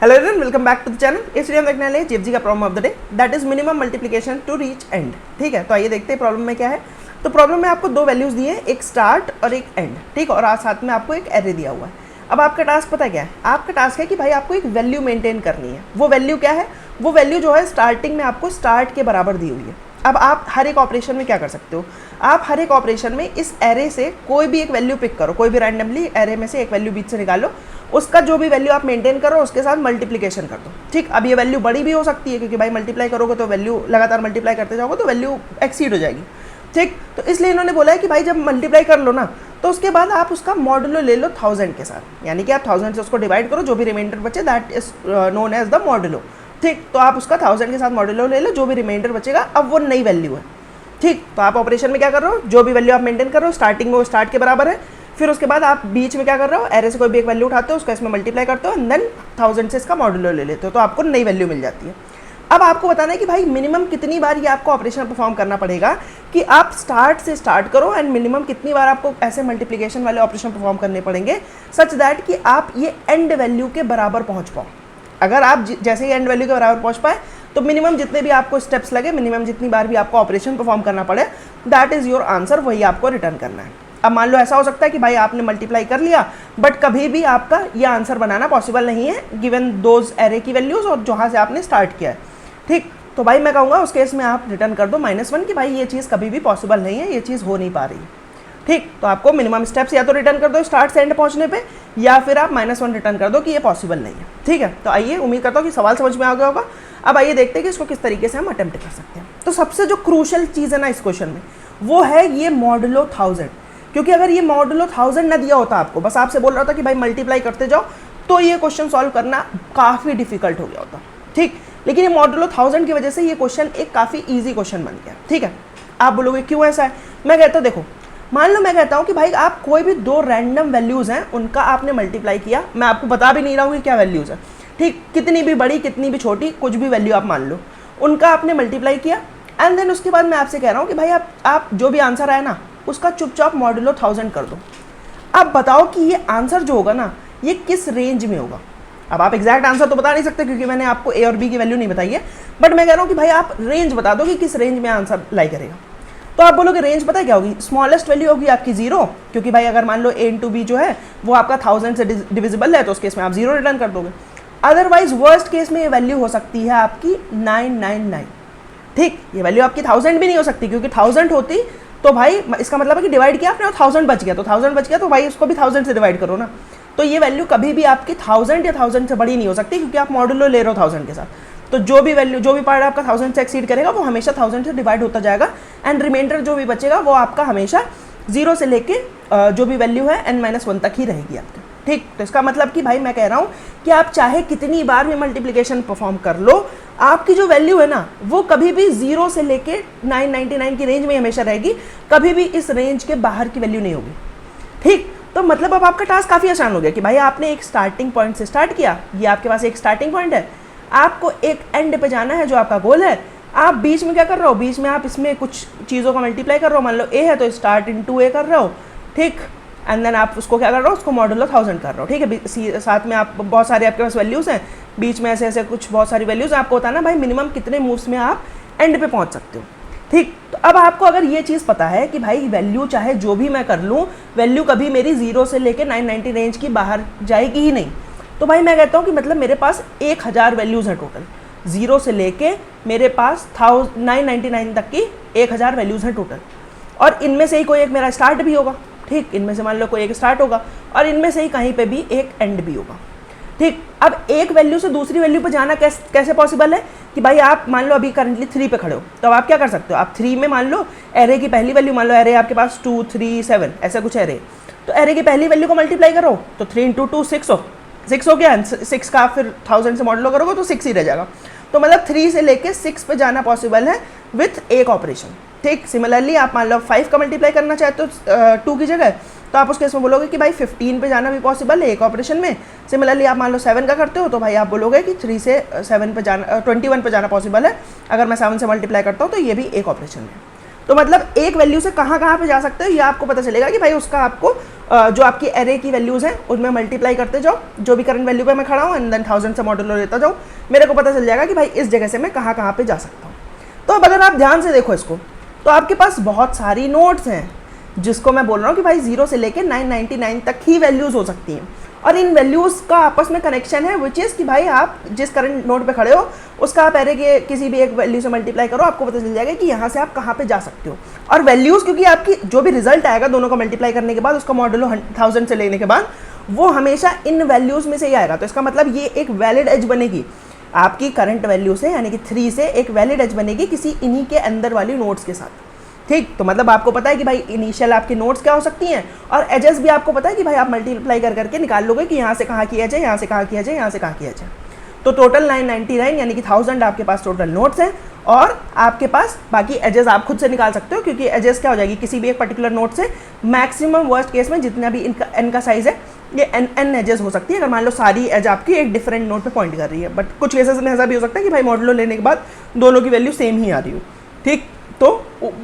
Hello everyone, welcome back to the channel. इस video में देखने वाले जीएफजी का problem of the day, that is minimum multiplication to reach end. ठीक है, तो आइए देखते हैं प्रॉब्लम में क्या है। तो प्रॉब्लम में आपको दो वैल्यूज दिए हैं, एक स्टार्ट और एक एंड। ठीक, और आज साथ में आपको एक एरे दिया हुआ है। अब आपका टास्क पता क्या है? आपका टास्क है कि भाई आपको एक वैल्यू मेंटेन करनी है। वो वैल्यू क्या है? वो वैल्यू जो है स्टार्टिंग में आपको स्टार्ट के बराबर दी हुई है। अब आप हर एक ऑपरेशन में क्या कर सकते हो? आप हर एक ऑपरेशन में इस एरे से कोई भी एक वैल्यू पिक करो, कोई भी रैंडमली एरे में से एक वैल्यू बीच से निकालो, उसका जो भी वैल्यू आप मेंटेन करो उसके साथ मल्टीप्लिकेशन कर दो। ठीक, अब ये वैल्यू बड़ी भी हो सकती है क्योंकि भाई मल्टीप्लाई करोगे तो वैल्यू लगातार मल्टीप्लाई करते जाओगे तो वैल्यू एक्सीड हो जाएगी। ठीक, तो इसलिए इन्होंने बोला है कि भाई जब मल्टीप्लाई कर लो ना तो उसके बाद आप उसका मॉडुलो ले लो 1000 के साथ, यानी कि आप 1000 से उसको डिवाइड करो, जो भी रिमाइंडर बचे that is known as the modulo. ठीक, तो आप उसका 1000 के साथ मॉडुलो ले लो, जो भी रिमाइंडर बचेगा अब वो नई वैल्यू है। ठीक, तो आप ऑपरेशन में क्या कर रहे हो? जो भी वैल्यू आप मेंटेन कर रहे हो स्टार्टिंग में वो स्टार्ट के बराबर है, फिर उसके बाद आप बीच में क्या कर रहे हो? एरे से कोई भी एक वैल्यू उठाते हो, उसका इसमें मल्टीप्लाई करते हो एंड देन 1000 से इसका मॉडुलो ले लेते हो, तो आपको नई वैल्यू मिल जाती है। अब आपको बताना है कि भाई मिनिमम कितनी बार ये आपको ऑपरेशन परफॉर्म करना पड़ेगा कि आप स्टार्ट से स्टार्ट करो एंड मिनिमम कितनी बार आपको ऐसे मल्टीप्लिकेशन वाले ऑपरेशन परफॉर्म करने पड़ेंगे सच दैट कि आप ये एंड वैल्यू के बराबर पहुंच पाओ। अगर आप जैसे ही एंड वैल्यू के बराबर पहुंच पाए तो मिनिमम जितने भी आपको स्टेप्स लगे, मिनिमम जितनी बार भी आपको ऑपरेशन परफॉर्म करना पड़े, दैट इज़ योर आंसर, वही आपको रिटर्न करना है। अब मान लो ऐसा हो सकता है कि भाई आपने मल्टीप्लाई कर लिया बट कभी भी आपका ये आंसर बनाना पॉसिबल नहीं है गिवन दोज एरे की वैल्यूज़ और जहाँ से आपने स्टार्ट किया है। ठीक, तो भाई मैं कहूँगा उस केस में आप रिटर्न कर दो -1 कि भाई ये चीज़ कभी भी पॉसिबल नहीं है, ये चीज़ हो नहीं पा रही। ठीक, तो आपको मिनिमम स्टेप्स या तो रिटर्न कर दो स्टार्ट से एंड पहुंचने पे, या फिर आप -1 रिटर्न कर दो कि ये पॉसिबल नहीं है। ठीक है, तो आइए, उम्मीद करता हूँ कि सवाल समझ में आ गया होगा। अब आइए देखते हैं कि इसको किस तरीके से हम अटेम्प्ट कर सकते हैं। तो सबसे जो क्रूशल चीज़ है ना इस क्वेश्चन में वो है ये मॉडुलो 1000, क्योंकि अगर ये मॉडुलो 1000 ना दिया होता आपको, बस आपसे बोल रहा होता कि भाई मल्टीप्लाई करते जाओ, तो ये क्वेश्चन सॉल्व करना काफ़ी डिफिकल्ट हो गया होता। ठीक, लेकिन ये मॉडुलो 1000 की वजह से ये क्वेश्चन एक काफ़ी ईजी क्वेश्चन बन गया। ठीक है, आप बोलोगे क्यों ऐसा है? मैं कहता हूँ देखो, मान लो मैं कहता हूँ कि भाई आप कोई भी दो रैंडम वैल्यूज़ हैं उनका आपने मल्टीप्लाई किया, मैं आपको बता भी नहीं रहा हूँ कि क्या वैल्यूज़ है। ठीक, कितनी भी बड़ी कितनी भी छोटी कुछ भी वैल्यू आप मान लो, उनका आपने मल्टीप्लाई किया एंड देन उसके बाद मैं आपसे कह रहा हूँ कि भाई आप जो भी आंसर आए ना उसका चुपचाप मॉडुलो 1000 कर दो। अब बताओ कि ये आंसर जो होगा ना ये किस रेंज में होगा। अब आप एग्जैक्ट आंसर तो बता नहीं सकते क्योंकि मैंने आपको ए और बी की वैल्यू नहीं बताई है, बट मैं कह रहा हूँ कि भाई आप रेंज बता दो कि किस रेंज में आंसर लाई करेगा। तो आप बोलोगे रेंज पता है क्या होगी? स्मॉलेस्ट वैल्यू होगी आपकी 0, क्योंकि भाई अगर मान लो a इंटू बी जो है वो आपका 1000 से डिविजिबल है तो उस केस में आप 0 रिटर्न कर दोगे। अदरवाइज वर्स्ट केस में ये वैल्यू हो सकती है आपकी 999। ठीक, ये वैल्यू आपकी 1000 भी नहीं हो सकती क्योंकि 1000 होती तो भाई इसका मतलब है कि डिवाइड किया आपने और 1000 बच गया, तो 1000 बच गया तो भाई उसको भी 1000 से डिवाइड करो ना। तो ये वैल्यू कभी भी आपकी 1000 या 1000 से बड़ी नहीं हो सकती क्योंकि आप मॉडुलो ले रहे हो 1000 के साथ। तो जो भी वैल्यू, जो भी पार्ट आपका 1000 से एक्सीड करेगा वो हमेशा 1000 से डिवाइड होता जाएगा एंड रिमाइंडर जो भी बचेगा वो आपका हमेशा 0 से लेके जो भी वैल्यू है n-1 तक ही रहेगी आपकी। ठीक, तो इसका मतलब कि भाई मैं कह रहा हूँ कि आप चाहे कितनी बार भी मल्टीप्लिकेशन परफॉर्म कर लो, आपकी जो वैल्यू है ना वो कभी भी 0 से लेके 999 की रेंज में हमेशा रहेगी, कभी भी इस रेंज के बाहर की वैल्यू नहीं होगी। ठीक, तो मतलब अब आपका टास्क काफ़ी आसान हो गया कि भाई आपने एक स्टार्टिंग पॉइंट से स्टार्ट किया, ये आपके पास एक स्टार्टिंग पॉइंट है, आपको एक एंड पे जाना है जो आपका गोल है। आप बीच में क्या कर रहे हो? बीच में आप इसमें कुछ चीज़ों का मल्टीप्लाई कर रहे हो, मान लो ए है तो स्टार्ट इनटू ए कर रहे हो। ठीक, एंड देन आप उसको क्या कर रहे हो? उसको मॉडुलो 1000 कर रहे हो। ठीक है, साथ में आप बहुत सारे आपके पास वैल्यूज़ हैं, बीच में ऐसे ऐसे कुछ बहुत सारी वैल्यूज़ हैं, आपको बताना भाई मिनिमम कितने मूव्स में आप एंड पे पहुँच सकते हो। ठीक, तो अब आपको अगर ये चीज़ पता है कि भाई वैल्यू चाहे जो भी मैं कर लूँ, वैल्यू कभी मेरी 0 से लेके 990 रेंज की बाहर जाएगी ही नहीं, तो भाई मैं कहता हूँ कि मतलब मेरे पास 1000 वैल्यूज़ हैं टोटल, 0 से लेके मेरे पास 999 तक की 1000 वैल्यूज़ हैं टोटल, और इनमें से ही कोई एक मेरा स्टार्ट भी होगा। ठीक, इनमें से मान लो कोई एक स्टार्ट होगा और इनमें से ही कहीं पे भी एक एंड भी होगा। ठीक, अब एक वैल्यू से दूसरी वैल्यू पे जाना कैसे पॉसिबल है कि भाई आप मान लो अभी करंटली 3 पे खड़े हो, तो आप क्या कर सकते हो? आप 3 में मान लो एरे की पहली वैल्यू, मान लो एरे आपके पास 2 3 7 ऐसा कुछ एरे, तो एरे की पहली वैल्यू को मल्टीप्लाई करो तो 3 इंटू 2 6 हो गया, 6 का फिर 1000 से मॉडुलो करोगे तो 6 ही रह जाएगा। तो मतलब 3 से लेके 6 पे जाना पॉसिबल है विथ एक ऑपरेशन। ठीक, सिमिलरली आप मान लो 5 का मल्टीप्लाई करना चाहते हो 2 की जगह, तो आप उस केस में बोलोगे कि भाई 15 पे जाना भी पॉसिबल है एक ऑपरेशन में। सिमिलरली आप मान लो 7 का करते हो तो भाई आप बोलोगे कि 3 से 7 पे जाना 21 पे जाना पॉसिबल है, अगर मैं 7 से मल्टीप्लाई करता हूँ तो ये भी एक ऑपरेशन में। तो मतलब एक वैल्यू से कहाँ कहाँ पे जा सकते हो ये आपको पता चलेगा कि भाई उसका आपको जो आपकी एरे की वैल्यूज़ हैं उनमें मल्टीप्लाई करते जाओ, जो भी करंट वैल्यू पे मैं खड़ा हूँ, एंड देन 1000 से मॉड्यूलो लेता जाऊँ, मेरे को पता चल जाएगा कि भाई इस जगह से मैं कहाँ कहाँ पे जा सकता हूँ। तो अब अगर आप ध्यान से देखो इसको, तो आपके पास बहुत सारी नोड्स हैं जिसको मैं बोल रहा हूँ कि भाई 0 से लेके 999 तक ही वैल्यूज़ हो सकती हैं, और इन वैल्यूज़ का आपस में कनेक्शन है, विच इज़ कि भाई आप जिस करंट नोड पे खड़े हो उसका आप एरे के किसी भी एक वैल्यू से मल्टीप्लाई करो, आपको पता चल जाएगा कि यहाँ से आप कहाँ पे जा सकते हो। और वैल्यूज़ क्योंकि आपकी जो भी रिजल्ट आएगा दोनों का मल्टीप्लाई करने के बाद, उसका मॉड्यूलो 1000 से लेने के बाद, वो हमेशा इन वैल्यूज़ में से ही आएगा। तो इसका मतलब ये एक वैलिड एज बनेगी आपकी करंट वैल्यू से, यानी कि 3 से एक वैलिड एज बनेगी किसी इन्हीं के अंदर वाली नोड्स के साथ। ठीक, तो मतलब आपको पता है कि भाई इनिशियल आपकी नोट्स क्या हो सकती हैं, और एजेस भी आपको पता है कि भाई आप मल्टीप्लाई कर करके निकाल लोगे कि यहाँ से कहाँ किया जाए, यहाँ से कहाँ किया जाए, यहाँ से कहाँ किया जाए। तो टोटल 999 यानी कि 1000 आपके पास टोटल नोट्स हैं, और आपके पास बाकी एजेस आप खुद से निकाल सकते हो, क्योंकि एजेस क्या हो जाएगी किसी भी एक पर्टिकुलर नोट से मैक्सिमम वर्स्ट केस में जितना भी इनका एन का साइज़ है ये एन एजेस हो सकती है, अगर मान लो सारी एज आपकी एक डिफरेंट नोट पे पॉइंट कर रही है। बट कुछ केसेस में ऐसा भी हो सकता है कि भाई मॉड्यूलो लेने के बाद दोनों की वैल्यू सेम ही आ रही हो। ठीक, तो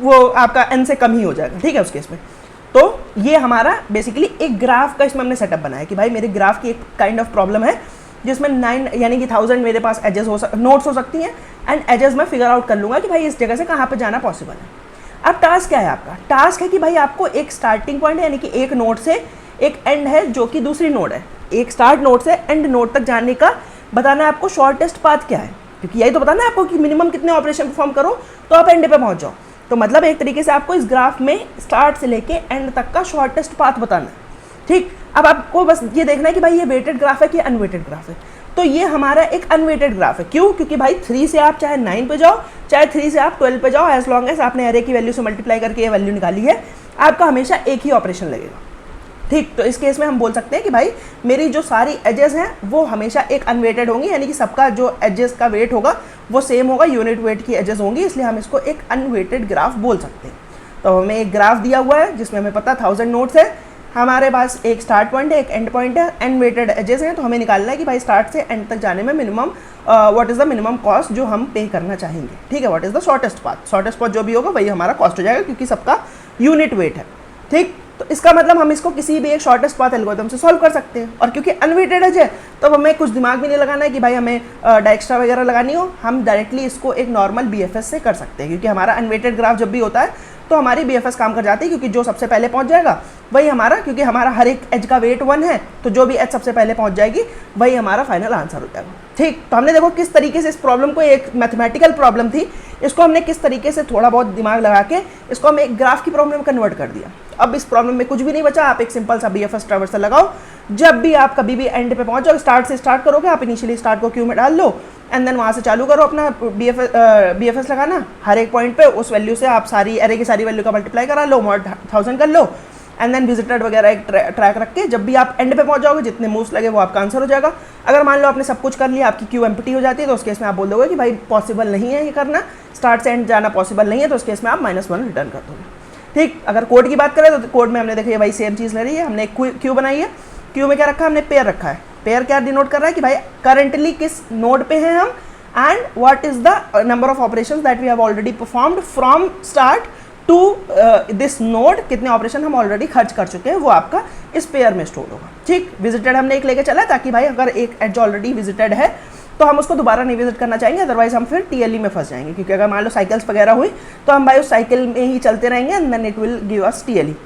वो आपका एन से कम ही हो जाएगा। ठीक है, उस केस में तो ये हमारा बेसिकली एक ग्राफ का इसमें हमने सेटअप बनाया कि भाई मेरे ग्राफ की एक काइंड ऑफ प्रॉब्लम है जिसमें 9 यानी कि 1000 मेरे पास एजेस नोट्स हो सकती हैं, एंड एजेस मैं फिगर आउट कर लूँगा कि भाई इस जगह से कहाँ पे जाना पॉसिबल है। अब टास्क क्या है आपका? टास्क है कि भाई आपको एक स्टार्टिंग पॉइंट है, यानी कि एक नोड से एक एंड है जो कि दूसरी नोड है, एक स्टार्ट नोड से एंड नोड तक जाने का बताना है आपको शॉर्टेस्ट पाथ क्या है, क्योंकि यही तो बताना है आपको कि मिनिमम कितने ऑपरेशन परफॉर्म करो तो आप एंड पे पहुंच जाओ। तो मतलब एक तरीके से आपको इस ग्राफ में स्टार्ट से लेके एंड तक का शॉर्टेस्ट पाथ बताना है। ठीक, अब आपको बस ये देखना है कि भाई ये वेटेड ग्राफ है कि अनवेटेड ग्राफ है। तो ये हमारा एक अनवेटेड ग्राफ है। क्यों? क्योंकि भाई 3 से आप चाहे 9 पे जाओ, चाहे 3 से आप 12 पे जाओ, एज लॉन्ग एज आपने एरे की वैल्यू से मल्टीप्लाई करके ये वैल्यू निकाली है, आपका हमेशा एक ही ऑपरेशन लगेगा। ठीक, तो इस केस में हम बोल सकते हैं कि भाई मेरी जो सारी एजेस हैं वो हमेशा एक अनवेटेड होंगी, यानी कि सबका जो एजेस का वेट होगा वो सेम होगा, यूनिट वेट की एजेस होंगी, इसलिए हम इसको एक अनवेटेड ग्राफ बोल सकते हैं। तो हमें एक ग्राफ दिया हुआ है जिसमें हमें पता 1000 नोट्स है, हमारे पास एक स्टार्ट पॉइंट है, एक एंड पॉइंट है, अनवेटेड एजेस हैं, तो हमें निकालना है कि भाई स्टार्ट से एंड तक जाने में minimum what is the minimum cost जो हम पे करना चाहेंगे। ठीक है, what is the shortest path, shortest path जो भी होगा वही हमारा कॉस्ट हो जाएगा, क्योंकि सबका यूनिट वेट है। ठीक, तो इसका मतलब हम इसको किसी भी एक शॉर्टेस्ट पाथ एल्गोरिथम से सॉल्व कर सकते हैं, और क्योंकि अनवेटेड एज है तो हमें कुछ दिमाग भी नहीं लगाना है कि भाई हमें डायक्स्ट्रा वगैरह लगानी हो, हम डायरेक्टली इसको एक नॉर्मल बीएफएस से कर सकते हैं, क्योंकि हमारा अनवेटेड ग्राफ जब भी होता है तो हमारी बीएफएस काम कर जाती है, क्योंकि जो सबसे पहले पहुंच जाएगा वही हमारा, क्योंकि हमारा हर एक एज का वेट 1 है, तो जो भी एज सबसे पहले पहुंच जाएगी वही हमारा फाइनल आंसर हो जाएगा। ठीक, तो हमने देखो किस तरीके से इस प्रॉब्लम को, एक मैथमेटिकल प्रॉब्लम थी, इसको हमने किस तरीके से थोड़ा बहुत दिमाग लगा के इसको हम एक ग्राफ की प्रॉब्लम में कन्वर्ट कर दिया। अब इस प्रॉब्लम में कुछ भी नहीं बचा, आप एक सिंपल सा बीएफएस ट्रैवर्सल लगाओ, जब भी आप कभी भी एंड पे पहुंच जाओ, स्टार्ट से स्टार्ट करोगे, आप इनिशियली स्टार्ट को क्यू में डाल लो, एंड देन वहाँ से चालू करो अपना बीएफएस लगाना, हर एक पॉइंट पे उस वैल्यू से आप सारी एरे की सारी वैल्यू का मल्टीप्लाई करा लो, मॉड 1000 कर लो, एंड देन विजिटेड वगैरह एक ट्रैक रख के जब भी आप एंड पे पहुंच जाओगे जितने मूव्स लगे वो आपका आंसर हो जाएगा। अगर मान लो आपने सब कुछ कर लिया, आपकी क्यू एम्प्टी हो जाती है, तो उस केस में आप बोल दोगे कि भाई पॉसिबल नहीं है ये करना, स्टार्ट से एंड जाना पॉसिबल नहीं है, तो उस केस में आप -1 रिटर्न कर दोगे। ठीक, अगर कोड की बात करें तो कोड में हमने देखिए भाई सेम चीज़ ले रही है, हमने एक क्यू बनाई है, क्यू में क्या रखा है हमने, पेयर रखा है। पेयर क्या डिनोट कर रहा है कि भाई करंटली किस नोड पे हैं हम, and what is the number of operations that we have already performed from start to this node, कितने ऑपरेशन हम ऑलरेडी खर्च कर चुके हैं वो आपका इस पेयर में स्टोर होगा। ठीक, विजिटेड हमने एक लेके चला ताकि भाई अगर एक एज ऑलरेडी विजिटेड है तो हम उसको दोबारा नहीं विजिट करना चाहेंगे, अदरवाइज हम फिर टीएलई में फंस जाएंगे, क्योंकि अगर मान लो साइकिल्स वगैरह हुई तो हम भाई उस साइकिल में ही चलते रहेंगे, and then it will give us TLE.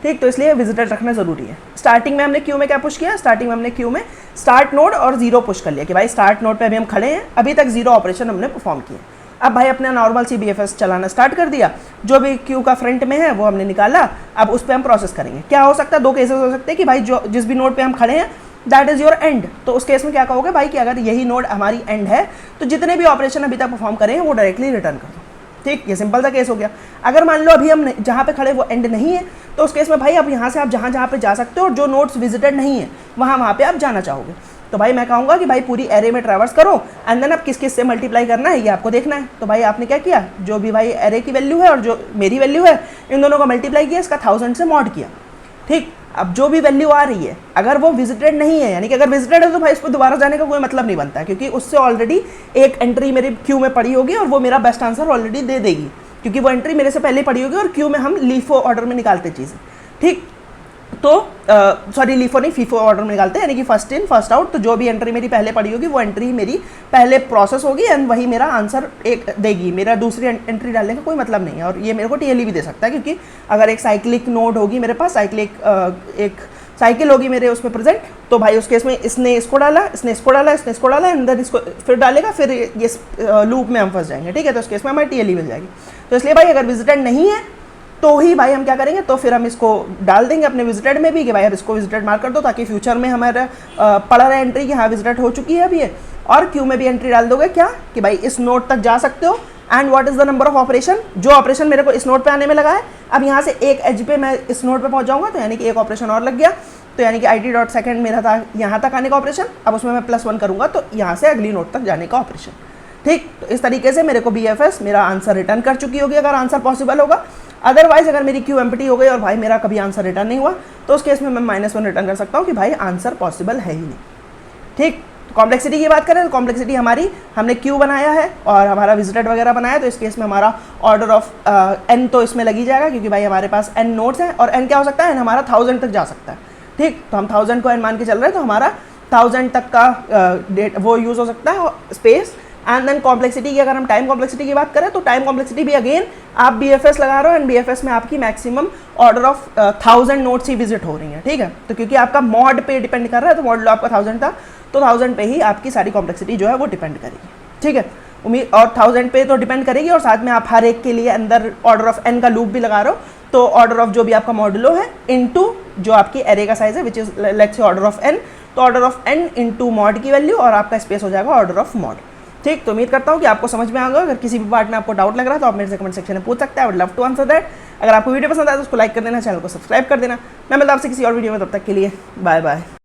ठीक, तो इसलिए विजिटेड रखना जरूरी है। स्टार्टिंग में हमने क्यू में क्या पुश किया, स्टार्टिंग में हमने क्यू में स्टार्ट नोड और 0 पुश कर लिया कि भाई स्टार्ट नोड पे अभी हम खड़े हैं, अभी तक 0 ऑपरेशन हमने परफॉर्म किए। अब भाई अपना नॉर्मल सी बीएफएस चलाना स्टार्ट कर दिया, जो भी क्यू का फ्रंट में है वो हमने निकाला, अब उस पर हम प्रोसेस करेंगे। क्या हो सकता है, 2 केसेस हो सकते हैं कि भाई जो जिस भी नोड पे हम खड़े हैं दैट इज़ योर एंड, तो उस केस में क्या कहोगे भाई कि अगर यही नोड हमारी एंड है तो जितने भी ऑपरेशन अभी तक परफॉर्म करें वो डायरेक्टली रिटर्न कर दो। ठीक, ये सिंपल सा केस हो गया। अगर मान लो अभी हम जहाँ पे खड़े वो एंड नहीं है, तो उस केस में भाई अब यहाँ से आप जहाँ पे जा सकते हो और जो नोड्स विजिटेड नहीं है वहाँ पे आप जाना चाहोगे, तो भाई मैं कहूँगा कि भाई पूरी एरे में ट्रैवर्स करो, एंड देन अब किस किस से मल्टीप्लाई करना है ये आपको देखना है। तो भाई आपने क्या किया, जो भी भाई एरे की वैल्यू है और जो मेरी वैल्यू है इन दोनों का मल्टीप्लाई किया, इसका 1000 से मॉड किया। ठीक, अब जो भी वैल्यू आ रही है अगर वो विजिटेड नहीं है, यानी कि अगर विजिटेड है तो भाई इसको दोबारा जाने का कोई मतलब नहीं बनता है, क्योंकि उससे ऑलरेडी एक एंट्री मेरी क्यू में पड़ी होगी और वो मेरा बेस्ट आंसर ऑलरेडी दे देगी, क्योंकि वो एंट्री मेरे से पहले पड़ी होगी और क्यू में हम लीफो ऑर्डर में निकालते चीज़ें, ठीक। तो सॉरी लीफो नहीं, फीफो ऑर्डर में निकालते हैं, यानी कि फर्स्ट इन फर्स्ट आउट। तो जो भी एंट्री मेरी पहले पड़ी होगी वो एंट्री मेरी पहले प्रोसेस होगी एंड वही मेरा आंसर एक देगी। मेरा दूसरी एंट्री डालने का कोई मतलब नहीं है, और ये मेरे को टीएलई भी दे सकता है, क्योंकि अगर एक साइक्लिक नोड होगी मेरे पास, एक साइकिल होगी मेरे उसमें प्रेजेंट, तो भाई उस केस में इसने इसको डाला, इसने इसको डाला, इसने इसको डाला, अंदर इसको फिर डालेगा, फिर ये लूप में हम फंस जाएंगे, ठीक है। तो उस केस में हमारी टीएलई मिल जाएगी। तो इसलिए भाई अगर विजिटेड नहीं है तो ही भाई हम क्या करेंगे, तो फिर हम इसको डाल देंगे अपने विजिटेड में भी कि भाई अब इसको विजिटेड मार्क कर दो, ताकि फ्यूचर में हमारा पड़ा रहा एंट्री कि हाँ विजिटेड हो चुकी है अब ये। और क्यू में भी एंट्री डाल दोगे क्या कि भाई इस नोड तक जा सकते हो and what is the number of operation, जो ऑपरेशन मेरे को इस नोड पे आने में लगा है, अब यहाँ से एक एज पे मैं इस नोड पे पहुँच जाऊँगा, तो यानी कि एक ऑपरेशन और लग गया। तो यानी कि IT.2 मेरा था यहाँ तक आने का ऑपरेशन, अब उसमें मैं +1 करूँगा तो यहाँ से अगली नोड तक जाने का ऑपरेशन, ठीक। तो इस तरीके से मेरे को BFS मेरा आंसर रिटर्न कर चुकी होगी अगर आंसर पॉसिबल होगा। अदरवाइज अगर मेरी क्यू एम्प्टी हो गई और भाई मेरा कभी आंसर रिटर्न नहीं हुआ, तो उस केस में मैं -1 रिटर्न कर सकता हूँ कि भाई आंसर पॉसिबल है ही नहीं, ठीक। कॉम्प्लेक्सिटी की बात करें तो कॉम्प्लेक्सिटी हमारी, हमने क्यू बनाया है और हमारा विजिटेड वगैरह बनाया, तो इस केस में हमारा ऑर्डर ऑफ n तो इसमें लगी जाएगा, क्योंकि भाई हमारे पास n नोड्स हैं और n क्या हो सकता है, n हमारा 1000 तक जा सकता है, ठीक। तो हम 1000 को n मान के चल रहे हैं, तो हमारा 1000 तक का डेट वो यूज़ हो सकता है स्पेस। एंड देन कॉम्प्लेक्सिटी की अगर हम टाइम कॉम्प्लेक्सिटी की बात करें तो टाइम कॉम्प्लेक्सिटी भी अगेन आप BFS लगा रहे हो एंड BFS में आपकी maximum order of 1000 notes he visit हो रही हैं, ठीक है। तो क्योंकि आपका मॉड पे डिपेंड कर रहा है, तो मॉड लो आपका 1000 था, तो 1000 पे ही आपकी सारी कॉम्प्लेक्सिटी जो है वो डिपेंड करेगी, ठीक है। उम्मीद और 1000 पे तो डिपेंड करेगी, और साथ में आप हर एक के लिए अंदर ऑर्डर ऑफ n का लूप भी लगा रहे हो, तो ऑर्डर ऑफ जो भी आपका मॉडुलो है इनटू जो आपकी एरे का साइज है which is let's say order of n, तो order of n into mod की वैल्यू और आपका स्पेस हो जाएगा ऑर्डर ऑफ मॉड, ठीक। तो उम्मीद करता हूँ कि आपको समझ में आएगा। अगर किसी भी पार्ट में आपको डाउट लग रहा है तो आप मेरे से कमेंट सेक्शन में पूछ सकते हैं, I would love to answer that. अगर आपको वीडियो पसंद आए तो उसको लाइक कर देना, चैनल को सब्सक्राइब कर देना। मैं मिलता हूं आपसे किसी और वीडियो में, तब तक के लिए बाय बाय।